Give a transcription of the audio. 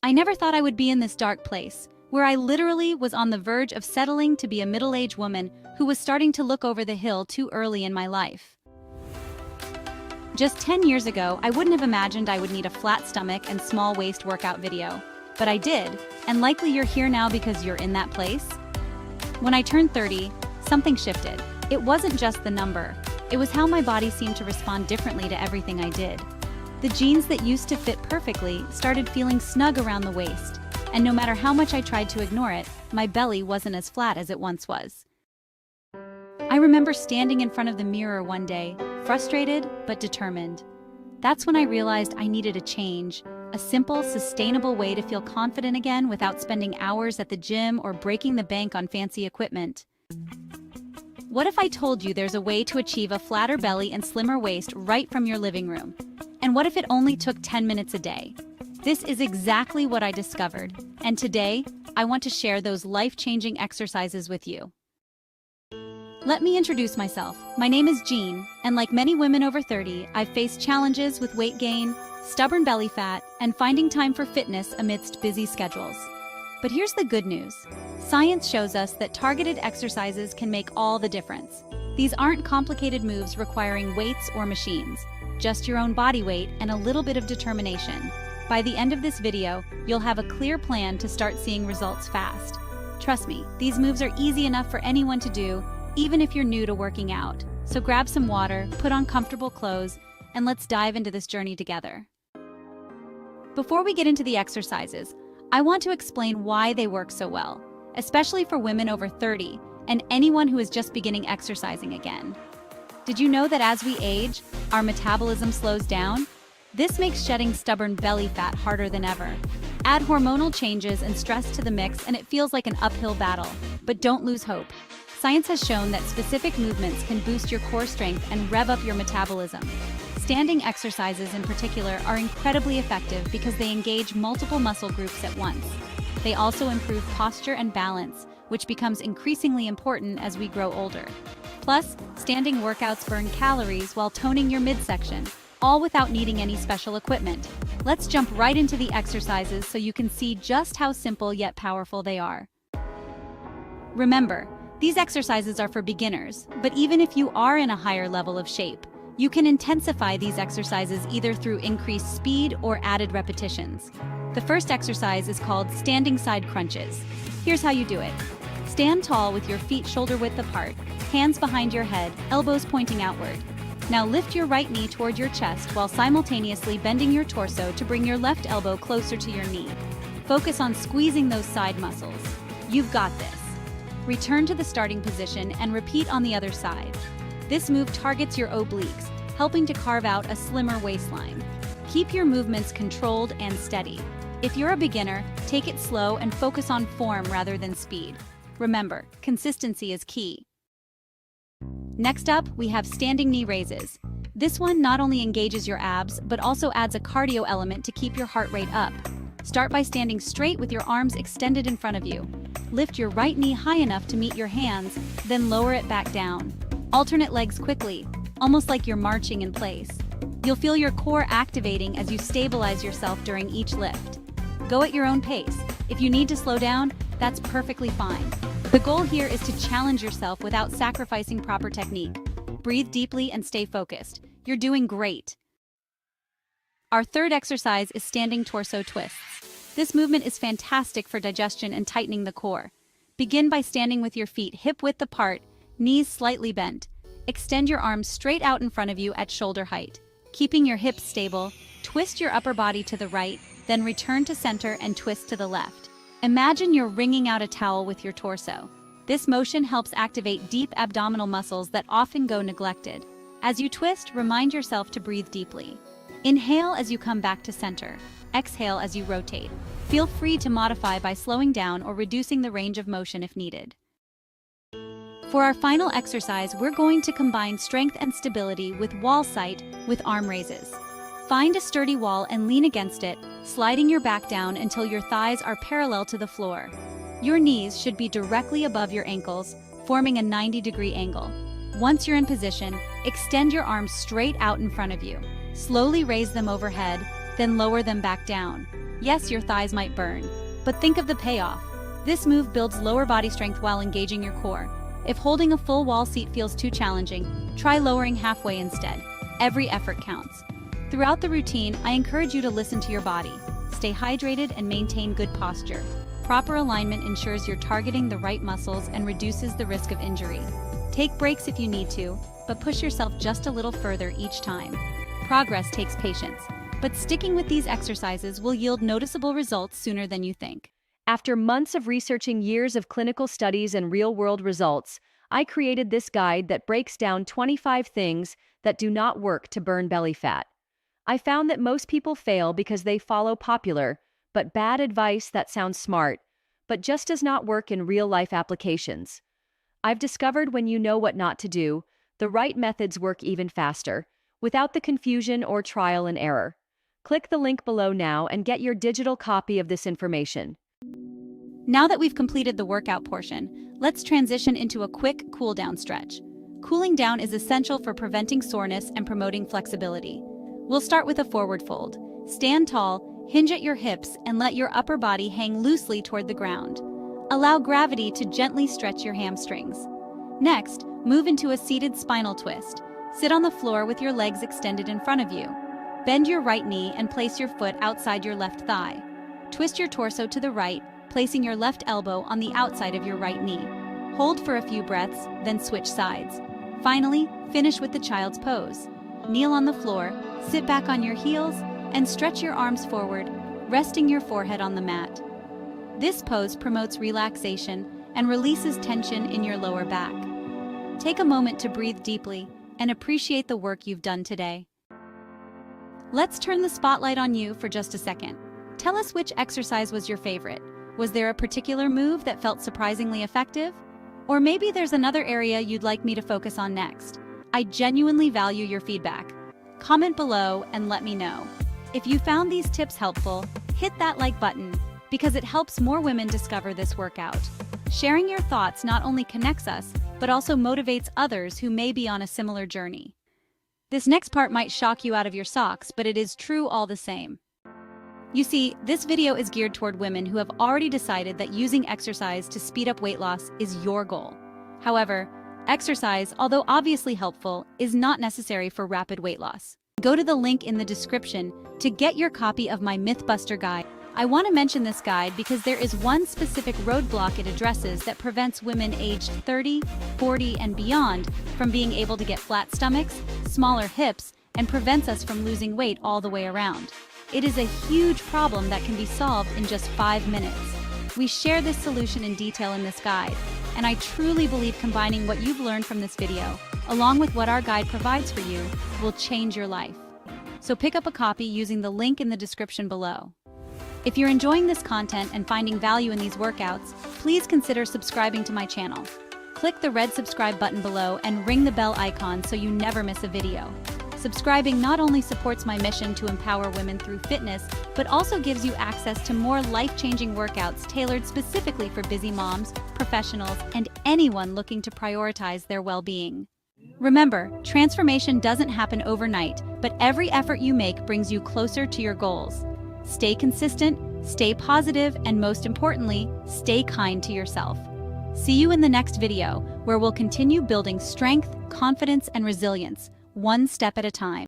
I never thought I would be in this dark place, where I literally was on the verge of settling to be a middle-aged woman who was starting to look over the hill too early in my life. Just 10 years ago, I wouldn't have imagined I would need a flat stomach and small waist workout video. But I did, and likely you're here now because you're in that place. When I turned 30, something shifted. It wasn't just the number. It was how my body seemed to respond differently to everything I did. The jeans that used to fit perfectly started feeling snug around the waist, and no matter how much I tried to ignore it, my belly wasn't as flat as it once was. I remember standing in front of the mirror one day, frustrated but determined. That's when I realized I needed a change, a simple, sustainable way to feel confident again without spending hours at the gym or breaking the bank on fancy equipment. What if I told you there's a way to achieve a flatter belly and slimmer waist right from your living room? And what if it only took 10 minutes a day? This is exactly what I discovered, and today, I want to share those life-changing exercises with you. Let me introduce myself. My name is Jean, and like many women over 30, I've faced challenges with weight gain, stubborn belly fat, and finding time for fitness amidst busy schedules. But here's the good news. Science shows us that targeted exercises can make all the difference. These aren't complicated moves requiring weights or machines, just your own body weight and a little bit of determination. By the end of this video, you'll have a clear plan to start seeing results fast. Trust me, these moves are easy enough for anyone to do, even if you're new to working out. So grab some water, put on comfortable clothes, and let's dive into this journey together. Before we get into the exercises, I want to explain why they work so well, especially for women over 30 and anyone who is just beginning exercising again. Did you know that as we age, our metabolism slows down? This makes shedding stubborn belly fat harder than ever. Add hormonal changes and stress to the mix and it feels like an uphill battle. But don't lose hope. Science has shown that specific movements can boost your core strength and rev up your metabolism. Standing exercises in particular are incredibly effective because they engage multiple muscle groups at once. They also improve posture and balance, which becomes increasingly important as we grow older. Plus, standing workouts burn calories while toning your midsection, all without needing any special equipment. Let's jump right into the exercises so you can see just how simple yet powerful they are. Remember, these exercises are for beginners, but even if you are in a higher level of shape, you can intensify these exercises either through increased speed or added repetitions. The first exercise is called standing side crunches. Here's how you do it. Stand tall with your feet shoulder width apart, hands behind your head, elbows pointing outward. Now lift your right knee toward your chest while simultaneously bending your torso to bring your left elbow closer to your knee. Focus on squeezing those side muscles. You've got this. Return to the starting position and repeat on the other side. This move targets your obliques, helping to carve out a slimmer waistline. Keep your movements controlled and steady. If you're a beginner, take it slow and focus on form rather than speed. Remember, consistency is key. Next up, we have standing knee raises. This one not only engages your abs, but also adds a cardio element to keep your heart rate up. Start by standing straight with your arms extended in front of you. Lift your right knee high enough to meet your hands, then lower it back down. Alternate legs quickly, almost like you're marching in place. You'll feel your core activating as you stabilize yourself during each lift. Go at your own pace. If you need to slow down, that's perfectly fine. The goal here is to challenge yourself without sacrificing proper technique. Breathe deeply and stay focused. You're doing great. Our third exercise is standing torso twists. This movement is fantastic for digestion and tightening the core. Begin by standing with your feet hip-width apart, knees slightly bent. Extend your arms straight out in front of you at shoulder height. Keeping your hips stable, twist your upper body to the right, then return to center and twist to the left. Imagine you're wringing out a towel with your torso. This motion helps activate deep abdominal muscles that often go neglected. As you twist, remind yourself to breathe deeply. Inhale as you come back to center. Exhale as you rotate. Feel free to modify by slowing down or reducing the range of motion if needed. For our final exercise, we're going to combine strength and stability with wall sight with arm raises. Find a sturdy wall and lean against it, sliding your back down until your thighs are parallel to the floor. Your knees should be directly above your ankles, forming a 90-degree angle. Once you're in position, extend your arms straight out in front of you. Slowly raise them overhead, then lower them back down. Yes, your thighs might burn, but think of the payoff. This move builds lower body strength while engaging your core. If holding a full wall seat feels too challenging, try lowering halfway instead. Every effort counts. Throughout the routine, I encourage you to listen to your body. Stay hydrated and maintain good posture. Proper alignment ensures you're targeting the right muscles and reduces the risk of injury. Take breaks if you need to, but push yourself just a little further each time. Progress takes patience, but sticking with these exercises will yield noticeable results sooner than you think. After months of researching years of clinical studies and real-world results, I created this guide that breaks down 25 things that do not work to burn belly fat. I found that most people fail because they follow popular, but bad advice that sounds smart, but just does not work in real-life applications. I've discovered when you know what not to do, the right methods work even faster, without the confusion or trial and error. Click the link below now and get your digital copy of this information. Now that we've completed the workout portion, let's transition into a quick cool-down stretch. Cooling down is essential for preventing soreness and promoting flexibility. We'll start with a forward fold. Stand tall, hinge at your hips, and let your upper body hang loosely toward the ground. Allow gravity to gently stretch your hamstrings. Next, move into a seated spinal twist. Sit on the floor with your legs extended in front of you. Bend your right knee and place your foot outside your left thigh. Twist your torso to the right, placing your left elbow on the outside of your right knee. Hold for a few breaths, then switch sides. Finally, finish with the child's pose. Kneel on the floor, sit back on your heels, and stretch your arms forward, resting your forehead on the mat. This pose promotes relaxation and releases tension in your lower back. Take a moment to breathe deeply and appreciate the work you've done today. Let's turn the spotlight on you for just a second. Tell us which exercise was your favorite. Was there a particular move that felt surprisingly effective? Or maybe there's another area you'd like me to focus on next. I genuinely value your feedback. Comment below and let me know. If you found these tips helpful, hit that like button because it helps more women discover this workout. Sharing your thoughts not only connects us, but also motivates others who may be on a similar journey. This next part might shock you out of your socks, but it is true all the same. You see, this video is geared toward women who have already decided that using exercise to speed up weight loss is your goal. However, exercise, although obviously helpful, is not necessary for rapid weight loss. Go to the link in the description to get your copy of my Mythbuster guide. I want to mention this guide because there is one specific roadblock it addresses that prevents women aged 30, 40, and beyond from being able to get flat stomachs, smaller hips, and prevents us from losing weight all the way around. It is a huge problem that can be solved in just 5 minutes. We share this solution in detail in this guide, and I truly believe combining what you've learned from this video, along with what our guide provides for you, will change your life. So pick up a copy using the link in the description below. If you're enjoying this content and finding value in these workouts, please consider subscribing to my channel. Click the red subscribe button below and ring the bell icon so you never miss a video. Subscribing not only supports my mission to empower women through fitness, but also gives you access to more life-changing workouts tailored specifically for busy moms, professionals, and anyone looking to prioritize their well-being. Remember, transformation doesn't happen overnight, but every effort you make brings you closer to your goals. Stay consistent, stay positive, and most importantly, stay kind to yourself. See you in the next video, where we'll continue building strength, confidence, and resilience, one step at a time.